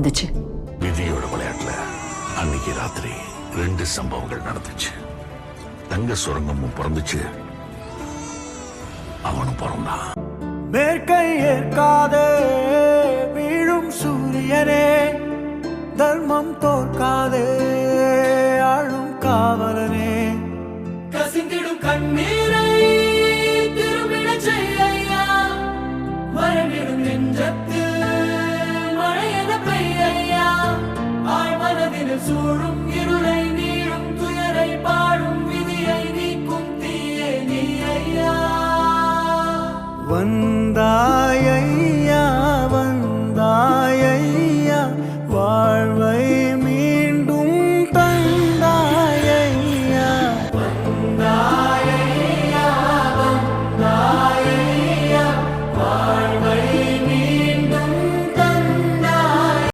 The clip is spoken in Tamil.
வந்துச்சு? விதியோட விளையாட்டுல அன்னைக்கு ராத்திரி 2 சம்பவங்கள் நடந்துச்சு. தங்க சுரங்கமும் பிறந்துச்சு, அவனும் பிறந்தான். மேற்கை ஏற்காதே வீழும் சூரியனே, தர்மம் தோற்காதே ஆளும் காவலனே. கசிந்திடும் கண்ணீரை திரும்பிட செய்யா, மரணிடும் நெஞ்சத்தில் மழையென பெய்யா. ஆழ்மனதில் சூழும் இருளை நீளும் துயரை பாடும் விதியை நீக்கும் தீயே நீ ஐயா. வந்தாயை